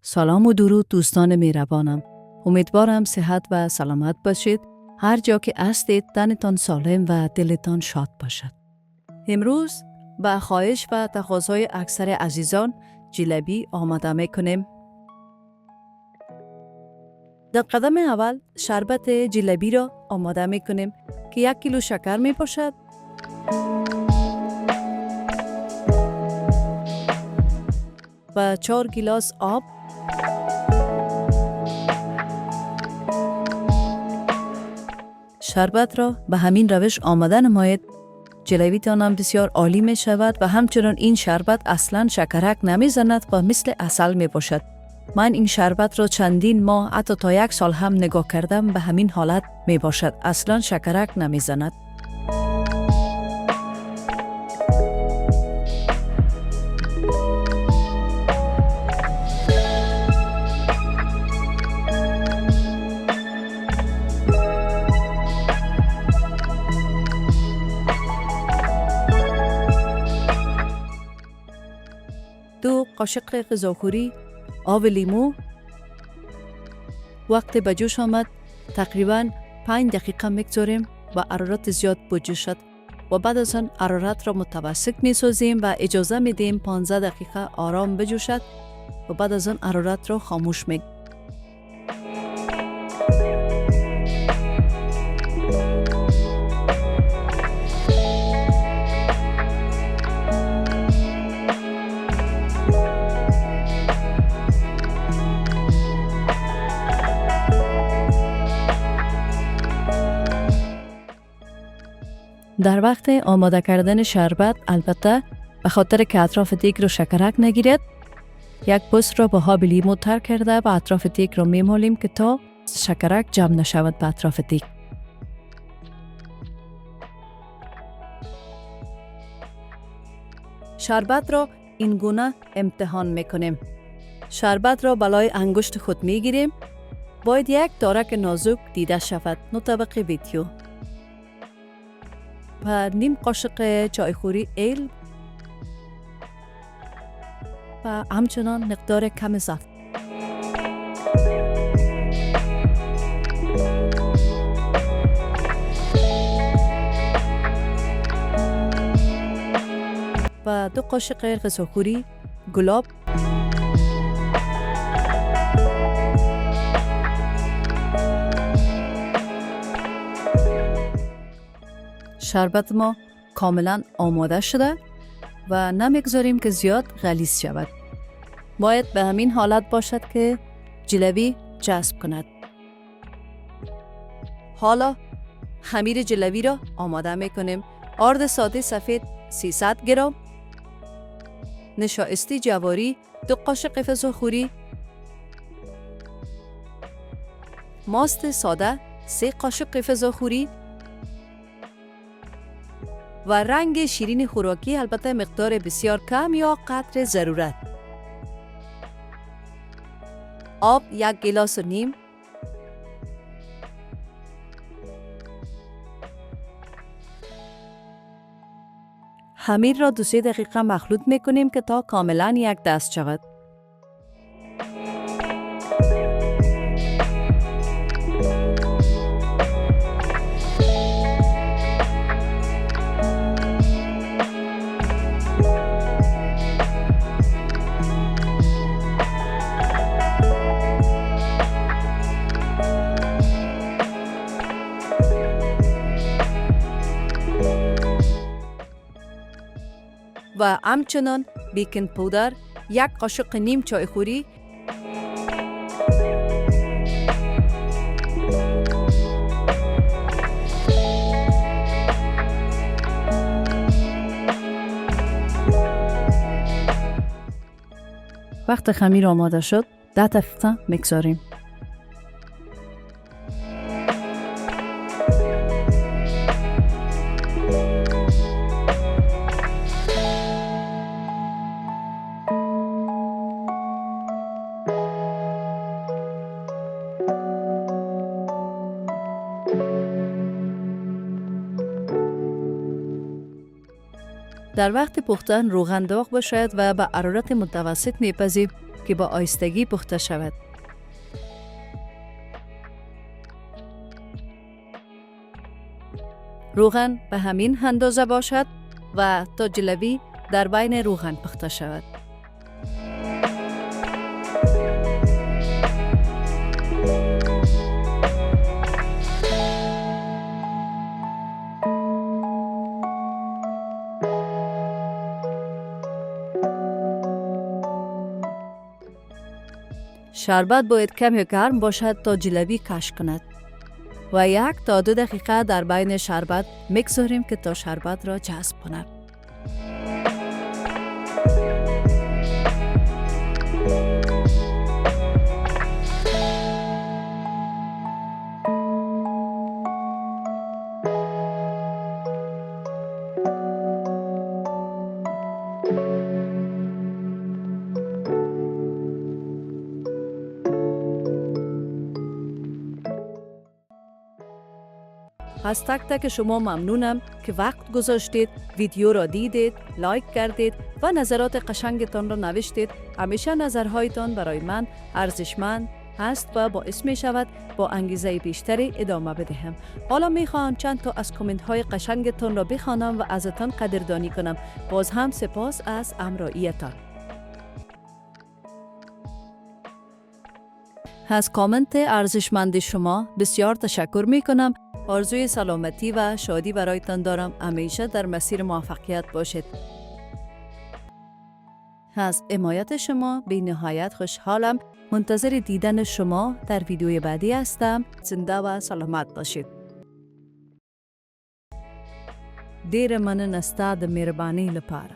سلام و درود دوستان مهربانم. امیدوارم صحت و سلامت باشید. هر جا که هستید تنتان سالم و دلتان شاد باشد. امروز با خواهش و تقاضای اکثر عزیزان جلبی آماده میکنیم. در قدم اول شربت جلبی را آماده میکنیم که 1 کیلو شکر می باشد. و 4 گیلاس آب. شربت را به همین روش آماده نمایید. جلبیتان هم بسیار عالی می شود و همچنان این شربت اصلا شکرک نمی زند و مثل عسل می باشد. من این شربت را چندین ماه حتی تا 1 سال هم نگاه کردم، به همین حالت می باشد. اصلا شکرک نمی زند. دو قاشق غذاخوری آب لیمو. وقتی به جوش آمد تقریباً 5 دقیقه میگذاریم و حرارت زیاد بجوشد و بعد از آن حرارت را متوسط میسازیم و اجازه میدیم 15 دقیقه آرام بجوشد و بعد از آن حرارت را خاموش میکنیم. در وقت آماده کردن شربت البته به خاطر که اطراف دیگ رو شکرک نگیرد، 1 پوست را با آب لیمو تر کرده و اطراف دیگ را میمالیم که تا شکرک جمع نشود به اطراف دیگ. شربت را این گونه امتحان میکنیم. شربت را بالای انگشت خود میگیریم. باید 1 دارک نازک دیده شود. نطبق ویدیو. و نیم قاشق چایخوری ایل و همچنان مقدار کم زعفران. و 2 قاشق غذاخوری گلاب. شربت ما کاملا آماده شده و نمیگذاریم که زیاد غلیظ شود. باید به همین حالت باشد که جلبی جذب کند. حالا خمیر جلبی را آماده میکنیم. آرد ساده سفید 300 گرم، نشایسته جواری 2 قاشق غذاخوری، ماست ساده 3 قاشق غذاخوری و رنگ شیرین خوراکی، البته مقدار بسیار کم یا قدر ضرورت. آب 1 گیلاس و نیم. خمیر را 2-3 دقیقه مخلوط میکنیم که تا کاملا 1 دست شود. و همچنان بیکینگ پودر 1 قاشق نیم چایخوری، وقت خمیر آماده شد 10 دقیقه میگذاریم. در وقت پختن روغن داغ باشد و به حرارت متوسط میپزیم که با آهستگی پخته شود. روغن به همین اندازه باشد و تا جلبی در بین روغن پخته شود. شربت باید کمی گرم باشد تا جلبی کش کند و 1 تا 2 دقیقه در بین شربت میگذاریم که تا شربت را جذب کند. از تک تک شما ممنونم که وقت گذاشتید، ویدیو را دیدید، لایک کردید و نظرات قشنگتان را نوشتید. همیشه نظرهایتان برای من ارزشمند هست و باعث می شود با انگیزه بیشتری ادامه بدهم. حالا می خواهم چند تا از کامنت های قشنگتان را بخوانم و ازتان قدردانی کنم. باز هم سپاس از همراهیتان. از کامنت ارزشمند شما بسیار تشکر می کنم. آرزوی سلامتی و شادی برایتان دارم. همیشه در مسیر موفقیت باشید. از حمایت شما به نهایت خوشحالم. منتظر دیدن شما در ویدیوی بعدی هستم. زنده و سلامت باشید. دیر من نسته د مهربانی لپاره.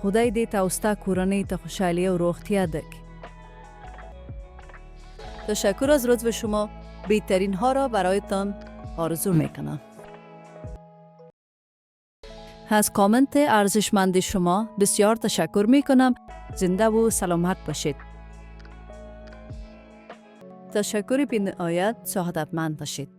خدای دې تاسو کورنۍ ته خوشحالی او روغتیا دک. تشکر از لطف شما. بهترین ها را برایتان آرزو میکنم. از کامنت ارزشمند شما بسیار تشکر میکنم. زنده و سلامت باشید. تشکر بی نهایت. سعادتمند باشید.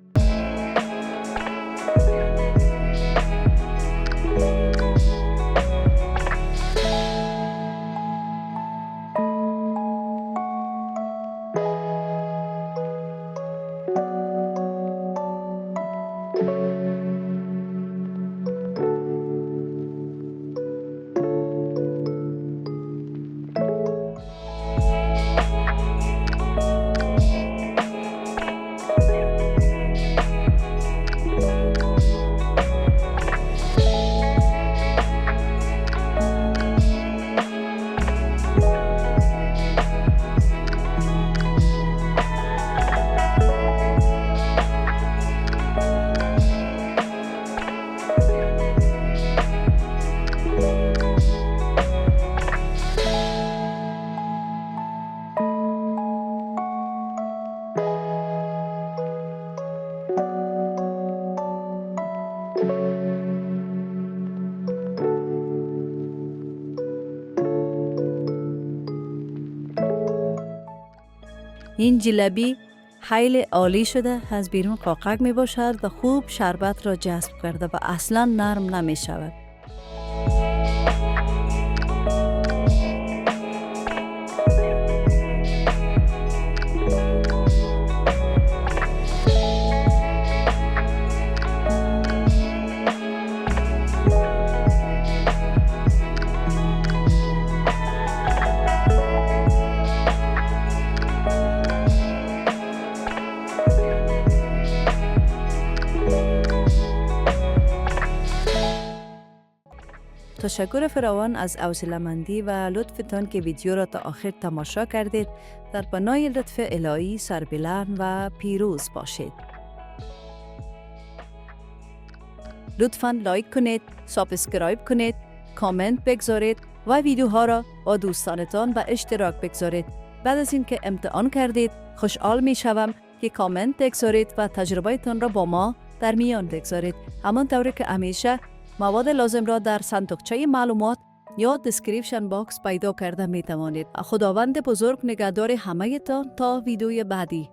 این جلبی خیلی عالی شده. از بیرون قاقق می باشد و خوب شربت را جذب کرده و اصلا نرم نمی شود. تشکر فراوان از حوصله‌مندی و لطفتان که ویدیو را تا آخر تماشا کردید. در پناه لطف الهی سربلند و پیروز باشید. لطفاً لایک کنید، سابسکرایب کنید، کامنت بگذارید و ویدیوها را با دوستانتان به اشتراک بگذارید. بعد از اینکه امتحان کردید خوشحال می شوم که کامنت بگذارید و تجربه‌تان را با ما در میان بگذارید. همانطوری که همیشه مواد لازم را در صندوقچه معلومات یا دسکریپشن باکس پیدا کرده می توانید. خداوند بزرگ نگهدار همه تان تا ویدیوی بعدی.